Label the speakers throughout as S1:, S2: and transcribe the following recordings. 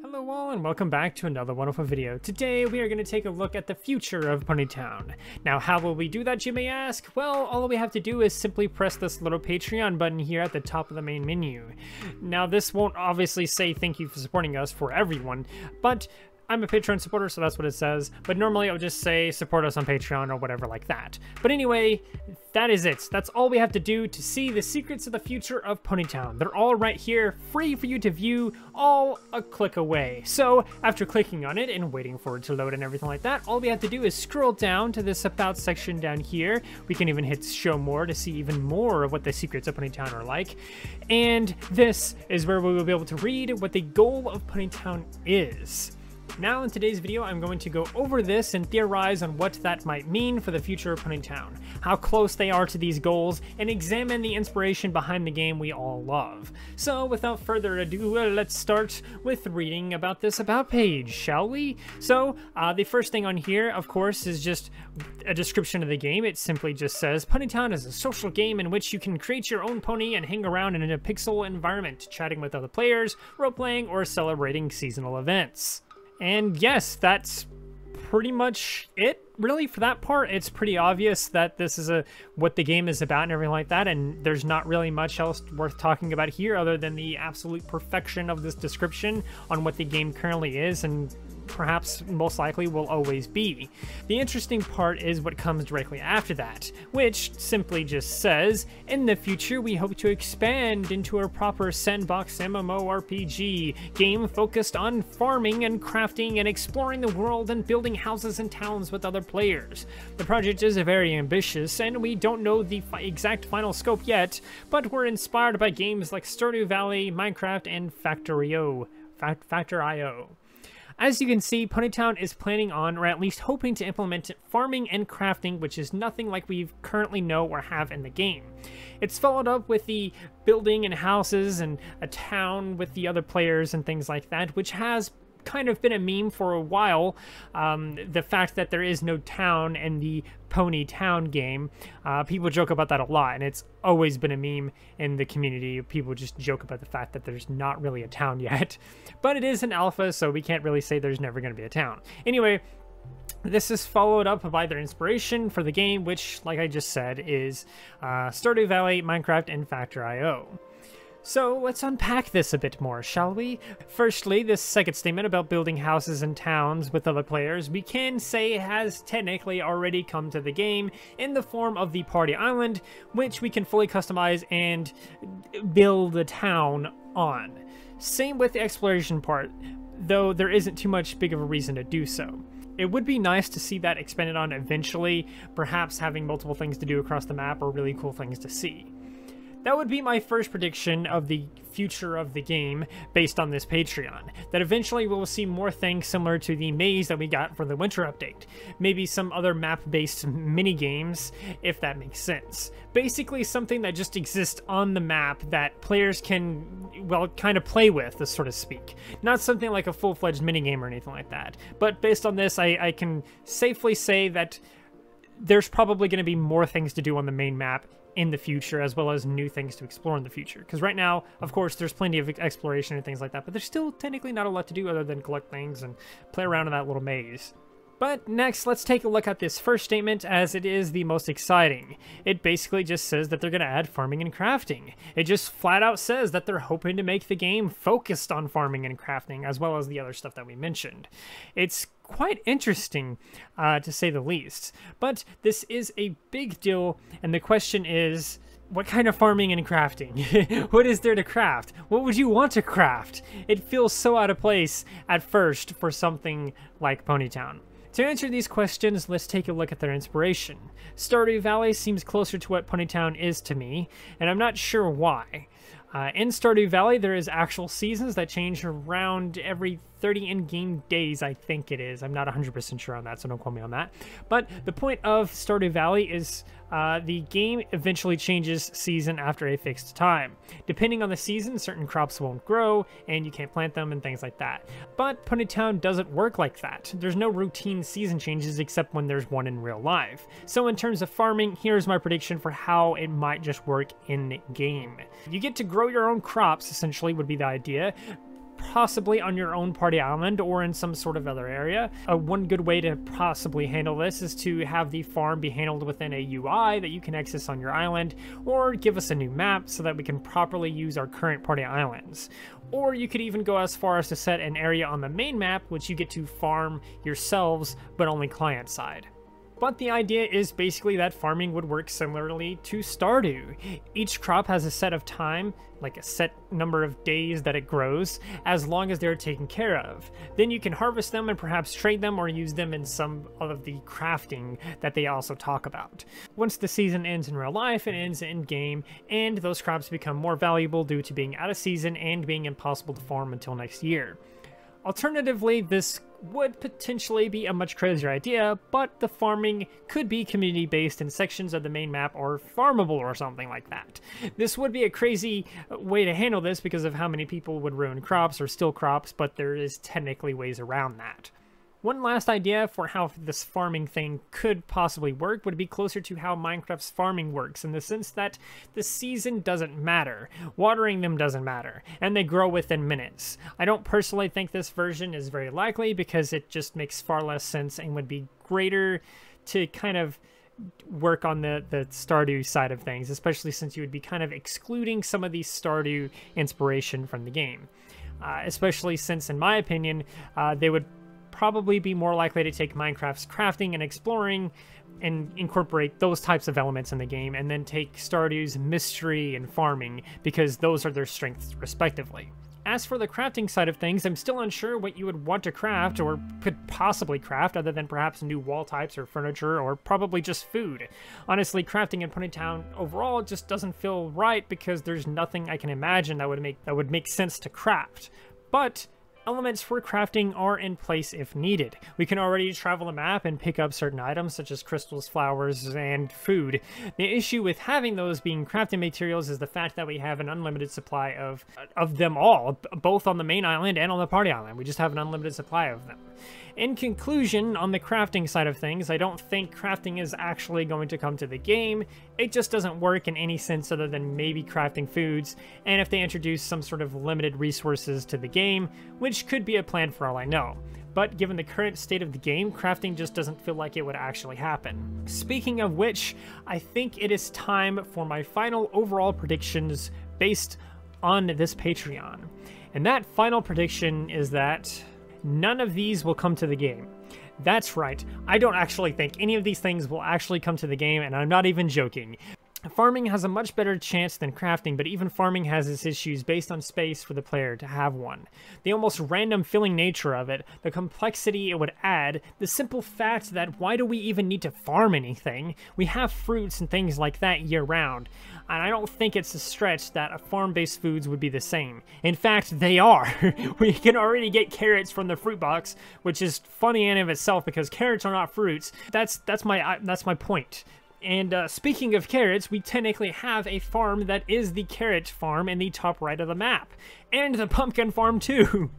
S1: Hello all and welcome back to another wonderful video. Today we are going to take a look at the future of Ponytown. Now how will we do that, you may ask? Well, all we have to do is simply press this little Patreon button here at the top of the main menu. Now this won't obviously say thank you for supporting us for everyone, but I'm a Patreon supporter, so that's what it says, but normally I would just say support us on Patreon or whatever like that. But anyway, that is it. That's all we have to do to see the secrets of the future of Ponytown. They're all right here, free for you to view, all a click away. So after clicking on it and waiting for it to load and everything like that, all we have to do is scroll down to this About section down here. We can even hit Show More to see even more of what the secrets of Ponytown are like. And this is where we will be able to read what the goal of Ponytown is. Now in today's video, I'm going to go over this and theorize on what that might mean for the future of Ponytown, how close they are to these goals, and examine the inspiration behind the game we all love. So without further ado, let's start with reading about this About page, shall we? So the first thing on here, of course, is just a description of the game. It simply just says, Ponytown is a social game in which you can create your own pony and hang around in a pixel environment, chatting with other players, role-playing, or celebrating seasonal events. And yes, that's pretty much it, really, for that part. It's pretty obvious that this is what the game is about and everything like that, and there's not really much else worth talking about here other than the absolute perfection of this description on what the game currently is and perhaps most likely will always be. The interesting part is what comes directly after that, which simply just says, in the future we hope to expand into a proper sandbox MMORPG game focused on farming and crafting and exploring the world and building houses and towns with other players. The project is very ambitious and we don't know the exact final scope yet, but we're inspired by games like Stardew Valley, Minecraft, and Factor.io. As you can see, Ponytown is planning on, or at least hoping to implement farming and crafting, which is nothing like we currently know or have in the game. It's followed up with the building and houses and a town with the other players and things like that, which has kind of been a meme for a while. The fact that there is no town in the Ponytown game, people joke about that a lot, and it's always been a meme in the community. People just joke about the fact that there's not really a town yet, but it is an alpha, so we can't really say there's never going to be a town. Anyway, this is followed up by their inspiration for the game, which, like I just said, is Stardew Valley, Minecraft, and Factor.io. So let's unpack this a bit more, shall we? Firstly, this second statement about building houses and towns with other players, we can say has technically already come to the game in the form of the Party Island, which we can fully customize and build a town on. Same with the exploration part, though there isn't too much big of a reason to do so. It would be nice to see that expanded on eventually, perhaps having multiple things to do across the map or really cool things to see. That would be my first prediction of the future of the game based on this Patreon, that eventually we'll see more things similar to the maze that we got for the winter update. Maybe some other map-based mini-games, if that makes sense. Basically something that just exists on the map that players can, well, kind of play with, so to speak. Not something like a full-fledged minigame or anything like that. But based on this, I can safely say that there's probably going to be more things to do on the main map in the future, as well as new things to explore in the future. Because right now, of course, there's plenty of exploration and things like that, but there's still technically not a lot to do other than collect things and play around in that little maze. But next, let's take a look at this first statement, as it is the most exciting. It basically just says that they're going to add farming and crafting. It just flat out says that they're hoping to make the game focused on farming and crafting, as well as the other stuff that we mentioned. It's quite interesting, to say the least. But this is a big deal, and the question is, what kind of farming and crafting? What is there to craft? What would you want to craft? It feels so out of place at first for something like Ponytown. To answer these questions, let's take a look at their inspiration. Stardew Valley seems closer to what Ponytown is to me, and I'm not sure why. In Stardew Valley, there is actual seasons that change around every 30 in-game days, I think it is. I'm not 100% sure on that, so don't quote me on that. But the point of Stardew Valley is the game eventually changes season after a fixed time. Depending on the season, certain crops won't grow, and you can't plant them and things like that. But Ponytown doesn't work like that. There's no routine season changes except when there's one in real life. So in terms of farming, here's my prediction for how it might just work in-game. You get to grow your own crops, essentially, would be the idea. possibly on your own party island or in some sort of other area. One good way to possibly handle this is to have the farm be handled within a UI that you can access on your island, or give us a new map so that we can properly use our current party islands. Or you could even go as far as to set an area on the main map which you get to farm yourselves, but only client side. But the idea is basically that farming would work similarly to Stardew. Each crop has a set of time, like a set number of days that it grows, as long as they're taken care of. Then you can harvest them and perhaps trade them or use them in some of the crafting that they also talk about. Once the season ends in real life, it ends in game, and those crops become more valuable due to being out of season and being impossible to farm until next year. Alternatively, this would potentially be a much crazier idea, but the farming could be community-based in sections of the main map or farmable or something like that. This would be a crazy way to handle this because of how many people would ruin crops or steal crops, but there is technically ways around that. One last idea for how this farming thing could possibly work would be closer to how Minecraft's farming works, in the sense that the season doesn't matter, watering them doesn't matter, and they grow within minutes. I don't personally think this version is very likely because it just makes far less sense and would be greater to kind of work on the Stardew side of things, especially since you would be kind of excluding some of the Stardew inspiration from the game. Especially since, in my opinion, they would probably be more likely to take Minecraft's crafting and exploring and incorporate those types of elements in the game, and then take Stardew's mystery and farming, because those are their strengths respectively. As for the crafting side of things, I'm still unsure what you would want to craft or could possibly craft, other than perhaps new wall types or furniture, or probably just food. Honestly, crafting in Ponytown overall just doesn't feel right because there's nothing I can imagine that would make sense to craft. But elements for crafting are in place if needed. We can already travel the map and pick up certain items such as crystals, flowers, and food. The issue with having those being crafting materials is the fact that we have an unlimited supply of them all, both on the main island and on the party island. We just have an unlimited supply of them. In conclusion, on the crafting side of things, I don't think crafting is actually going to come to the game. It just doesn't work in any sense other than maybe crafting foods, and if they introduce some sort of limited resources to the game, which could be a plan for all I know. But given the current state of the game, crafting just doesn't feel like it would actually happen. Speaking of which, I think it is time for my final overall predictions based on this Patreon. And that final prediction is that none of these will come to the game. That's right, I don't actually think any of these things will actually come to the game, and I'm not even joking. Farming has a much better chance than crafting, but even farming has its issues based on space for the player to have one. The almost random feeling nature of it, the complexity it would add, the simple fact that why do we even need to farm anything? We have fruits and things like that year-round, and I don't think it's a stretch that a farm-based foods would be the same. In fact, they are. We can already get carrots from the fruit box, which is funny in and of itself because carrots are not fruits. That's my point. And speaking of carrots, we technically have a farm that is the carrot farm in the top right of the map. And the pumpkin farm too.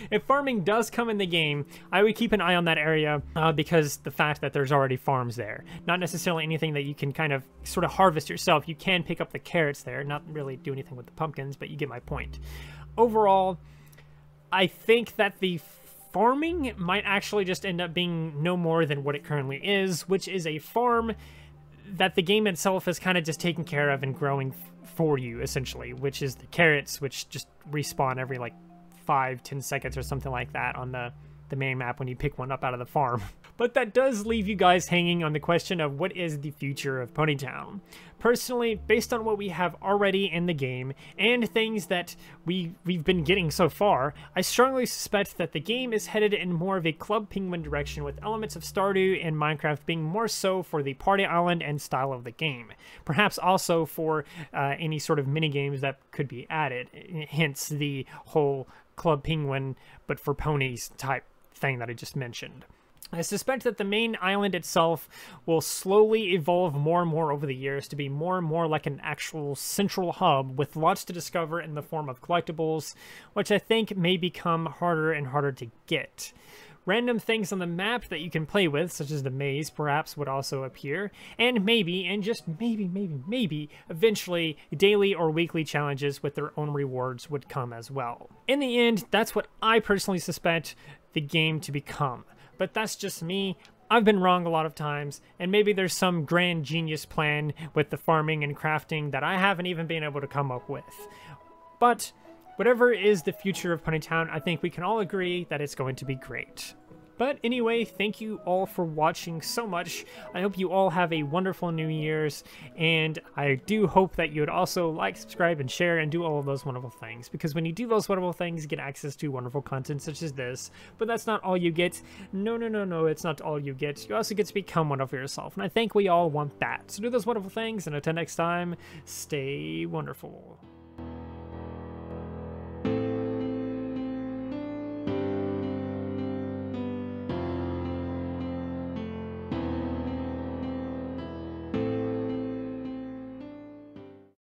S1: If farming does come in the game, I would keep an eye on that area because the fact that there's already farms there. Not necessarily anything that you can kind of sort of harvest yourself. You can pick up the carrots there, not really do anything with the pumpkins, but you get my point. Overall, I think that the farming might actually just end up being no more than what it currently is, which is a farm that the game itself is kind of just taking care of and growing for you, essentially, which is the carrots, which just respawn every like 5-10 seconds or something like that on the main map when you pick one up out of the farm. But that does leave you guys hanging on the question of what is the future of Ponytown. Personally, based on what we have already in the game and things that we've been getting so far, I strongly suspect that the game is headed in more of a Club Penguin direction, with elements of Stardew and Minecraft being more so for the party island and style of the game. Perhaps also for any sort of mini games that could be added, hence the whole Club Penguin but for ponies type thing that I just mentioned. I suspect that the main island itself will slowly evolve more and more over the years to be more and more like an actual central hub with lots to discover in the form of collectibles, which I think may become harder and harder to get. Random things on the map that you can play with, such as the maze, perhaps would also appear. And maybe, and just maybe, eventually daily or weekly challenges with their own rewards would come as well. In the end, that's what I personally suspect the game to become. But that's just me. I've been wrong a lot of times, and maybe there's some grand genius plan with the farming and crafting that I haven't even been able to come up with. But whatever is the future of Ponytown, I think we can all agree that it's going to be great. But anyway, thank you all for watching so much. I hope you all have a wonderful New Year's, and I do hope that you would also like, subscribe, and share, and do all of those wonderful things. Because when you do those wonderful things, you get access to wonderful content such as this. But that's not all you get. No, it's not all you get. You also get to become one of yourself, and I think we all want that. So do those wonderful things, and until next time, stay wonderful.